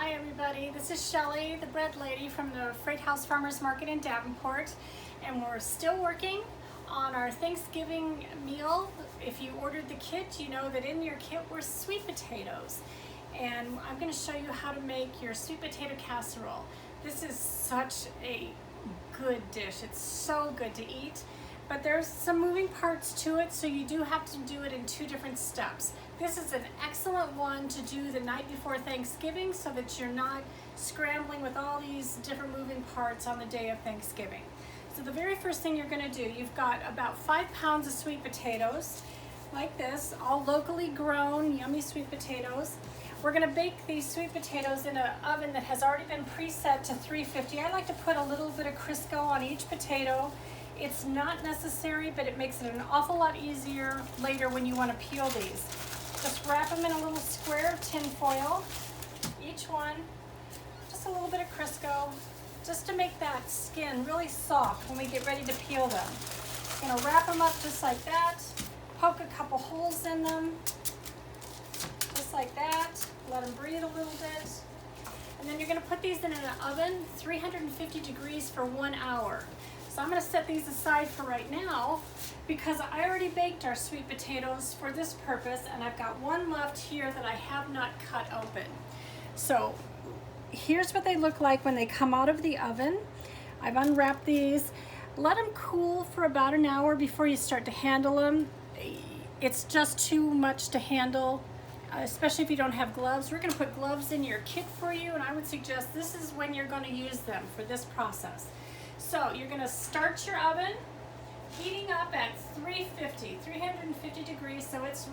Hi everybody, this is Shelly, the bread lady from the Freight House Farmers Market in Davenport, and we're still working on our Thanksgiving meal. If you ordered the kit, you know that in your kit were sweet potatoes, and I'm going to show you how to make your sweet potato casserole. This is such a good dish. It's so good to eat, but there's some moving parts to it, so you do have to do it in two different steps. This is an excellent one to do the night before Thanksgiving so that you're not scrambling with all these different moving parts on the day of Thanksgiving. So the very first thing you're going to do, you've got about 5 pounds of sweet potatoes, like this, all locally grown, yummy sweet potatoes. We're going to bake these sweet potatoes in an oven that has already been preset to 350. I like to put a little bit of Crisco on each potato. It's not necessary, but it makes it an awful lot easier later when you want to peel these. Just wrap them in a little square of tin foil, each one, just a little bit of Crisco, just to make that skin really soft when we get ready to peel them. I'm going to wrap them up just like that, poke a couple holes in them, just like that, let them breathe a little bit, and then you're going to put these in an oven, 350 degrees for 1 hour. So I'm going to set these aside for right now because I already baked our sweet potatoes for this purpose, and I've got one left here that I have not cut open. So here's what they look like when they come out of the oven. I've unwrapped these. Let them cool for about an hour before you start to handle them. It's just too much to handle, especially if you don't have gloves. We're going to put gloves in your kit for you, and I would suggest this is when you're going to use them for this process. So you're going to start your oven, heating up at 350 degrees, so it's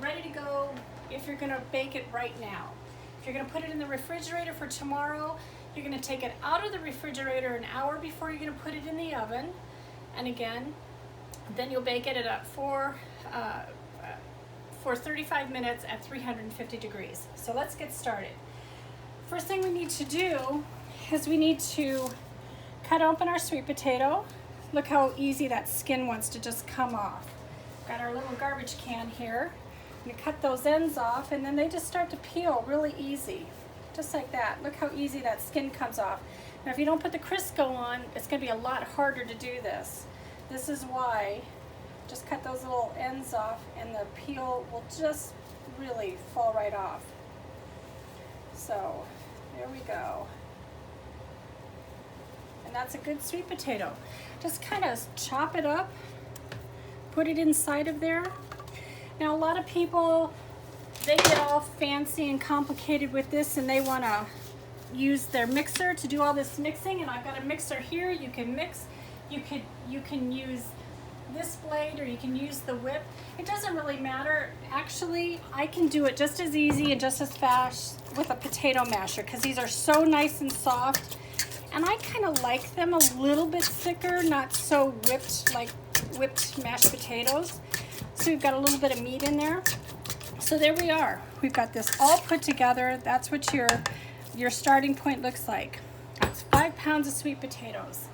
ready to go if you're going to bake it right now. If you're going to put it in the refrigerator for tomorrow, you're going to take it out of the refrigerator an hour before you're going to put it in the oven. And again, then you'll bake it at for 35 minutes at 350 degrees. So let's get started. First thing we need to do is we need to cut open our sweet potato. Look how easy that skin wants to just come off. Got our little garbage can here. You cut those ends off, and then they just start to peel really easy, just like that. Look how easy that skin comes off. Now if you don't put the Crisco on, it's going to be a lot harder to do this. This is why. Just cut those little ends off and the peel will just really fall right off. So there we go. And that's a good sweet potato. Just kind of chop it up, put it inside of there. Now a lot of people, they get all fancy and complicated with this, and they want to use their mixer to do all this mixing, and I've got a mixer here. You can mix, you can use this blade, or you can use the whip. It doesn't really matter. Actually, I can do it just as easy and just as fast with a potato masher because these are so nice and soft. And I kind of like them a little bit thicker, not so whipped like whipped mashed potatoes. So we've got a little bit of meat in there. So there we are. We've got this all put together. That's what your starting point looks like. That's 5 pounds of sweet potatoes.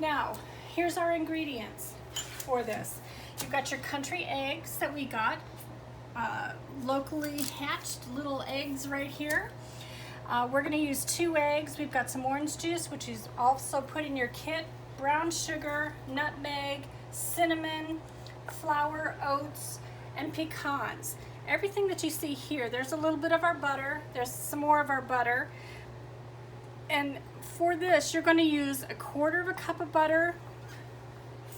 Now, here's our ingredients for this. You've got your country eggs that we got, locally hatched little eggs right here. We're going to use 2 eggs. We've got some orange juice, which is also put in your kit, brown sugar, nutmeg, cinnamon, flour, oats, and pecans. Everything that you see here, there's a little bit of our butter, there's some more of our butter. And for this, you're going to use 1/4 cup of butter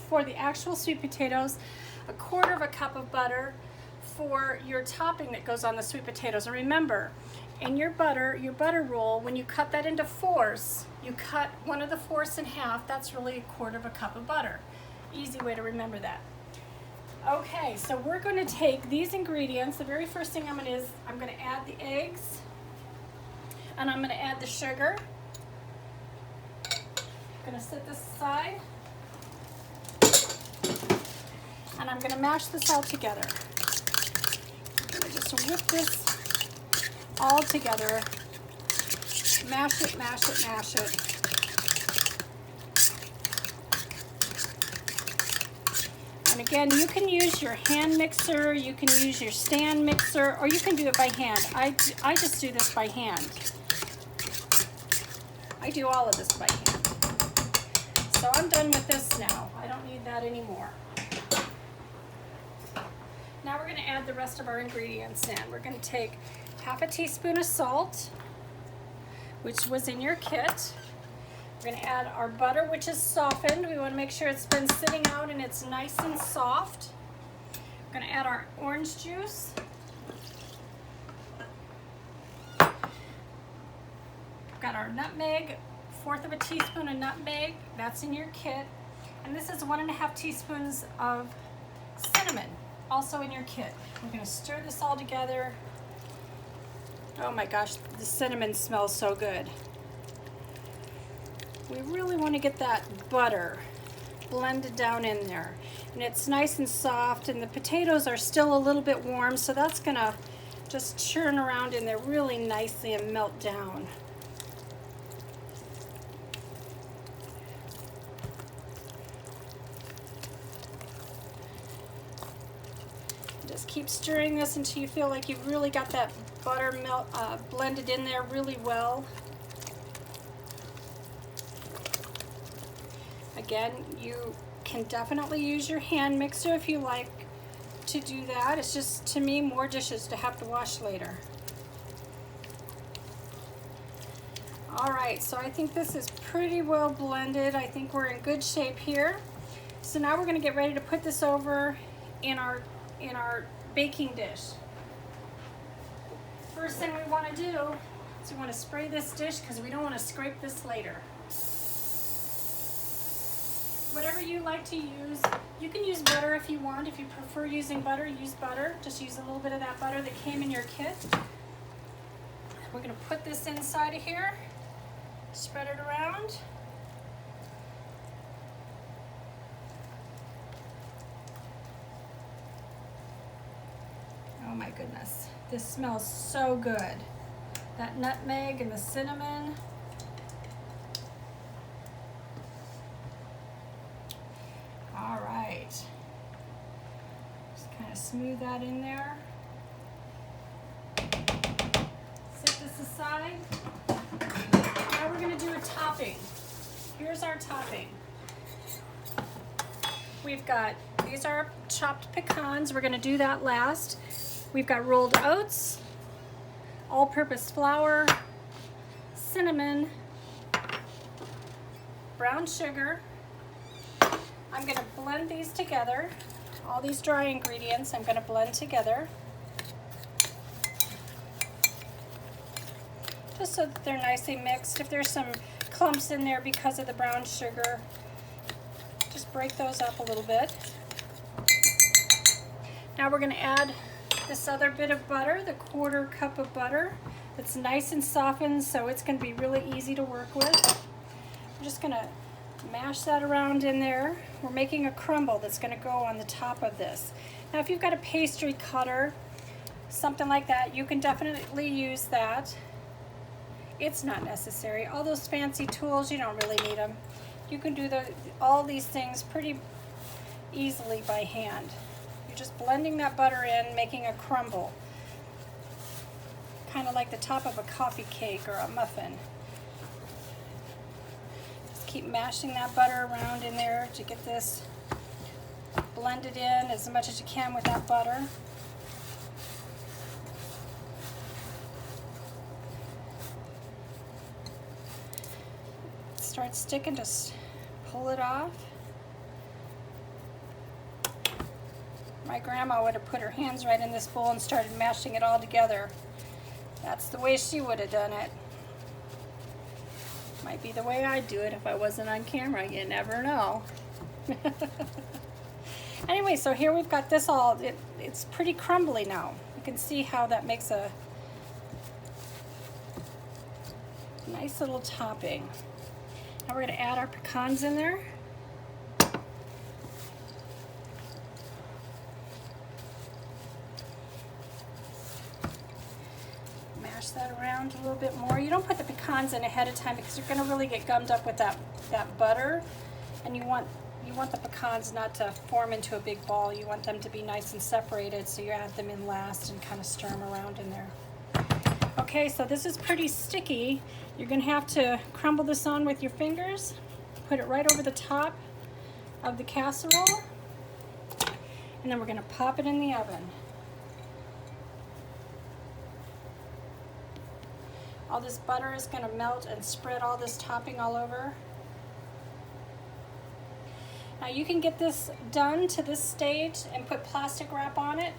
for the actual sweet potatoes, 1/4 cup of butter for your topping that goes on the sweet potatoes. And remember, in your butter roll, when you cut that into 4ths, you cut one of the 4ths in half. That's really 1/4 cup of butter. Easy way to remember that. Okay, so we're going to take these ingredients. The very first thing I'm going to add the eggs, and I'm going to add the sugar. I'm going to set this aside, and I'm going to mash this all together. I'm going to just whip this all together. Mash it, mash it, mash it. And again, you can use your hand mixer, you can use your stand mixer, or you can do it by hand. I just do this by hand. I do all of this by hand. So I'm done with this now. I don't need that anymore. Now we're going to add the rest of our ingredients in. We're going to take half a teaspoon of salt, which was in your kit. We're going to add our butter, which is softened. We want to make sure it's been sitting out and it's nice and soft. We're going to add our orange juice. We've got our nutmeg, 1/4 of a teaspoon of nutmeg. That's in your kit. And this is 1½ teaspoons of cinnamon, also in your kit. We're going to stir this all together. Oh my gosh, the cinnamon smells so good. We really want to get that butter blended down in there. And it's nice and soft, and the potatoes are still a little bit warm, so that's going to just churn around in there really nicely and melt down. Just keep stirring this until you feel like you've really got that butter blended in there really well. Again, you can definitely use your hand mixer if you like to do that. It's just, to me, more dishes to have to wash later. All right, so I think this is pretty well blended. I think we're in good shape here. So now we're going to get ready to put this over in our baking dish. First thing we want to do is we want to spray this dish because we don't want to scrape this later. Whatever you like to use, you can use butter if you want. If you prefer using butter, use butter. Just use a little bit of that butter that came in your kit. We're going to put this inside of here, spread it around. Oh my goodness, this smells so good. That nutmeg and the cinnamon. All right, just kind of smooth that in there. Set this aside. Now we're going to do a topping. Here's our topping. We've got, these are chopped pecans. We're going to do that last. We've got rolled oats, all-purpose flour, cinnamon, brown sugar. I'm going to blend these together. All these dry ingredients I'm going to blend together, just so that they're nicely mixed. If there's some clumps in there because of the brown sugar, just break those up a little bit. Now we're going to add this other bit of butter, the 1/4 cup of butter. It's nice and softened, so it's going to be really easy to work with. I'm just going to mash that around in there. We're making a crumble that's going to go on the top of this. Now if you've got a pastry cutter, something like that, you can definitely use that. It's not necessary. All those fancy tools, you don't really need them. You can do all these things pretty easily by hand. You're just blending that butter in, making a crumble, kind of like the top of a coffee cake or a muffin. Just keep mashing that butter around in there to get this blended in as much as you can with that butter. Start sticking, just pull it off. My grandma would have put her hands right in this bowl and started mashing it all together. That's the way she would have done it. Might be the way I'd do it if I wasn't on camera. You never know. Anyway, so here we've got this all, it's pretty crumbly now. You can see how that makes a nice little topping. Now we're going to add our pecans in there. Mash that around a little bit more. You don't put the pecans in ahead of time because you're going to really get gummed up with that butter, and you want the pecans not to form into a big ball. You want them to be nice and separated, so you add them in last and kind of stir them around in there. Okay, so this is pretty sticky. You're gonna have to crumble this on with your fingers, put it right over the top of the casserole, and then we're gonna pop it in the oven. All this butter is gonna melt and spread all this topping all over. Now you can get this done to this stage and put plastic wrap on it,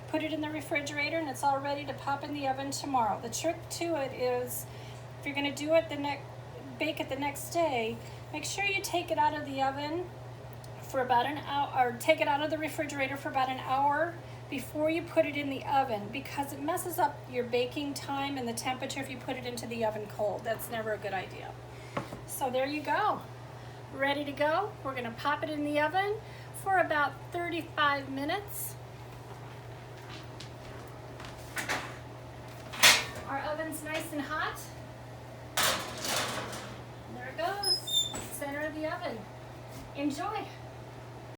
put it in the refrigerator, and it's all ready to pop in the oven tomorrow. The trick to it is, if you're gonna do it bake it the next day, make sure you take it out of the oven for about an hour, or take it out of the refrigerator for about an hour before you put it in the oven, because it messes up your baking time and the temperature if you put it into the oven cold. That's never a good idea. So there you go. Ready to go. We're gonna pop it in the oven for about 35 minutes. Our oven's nice and hot. There it goes, center of the oven. Enjoy.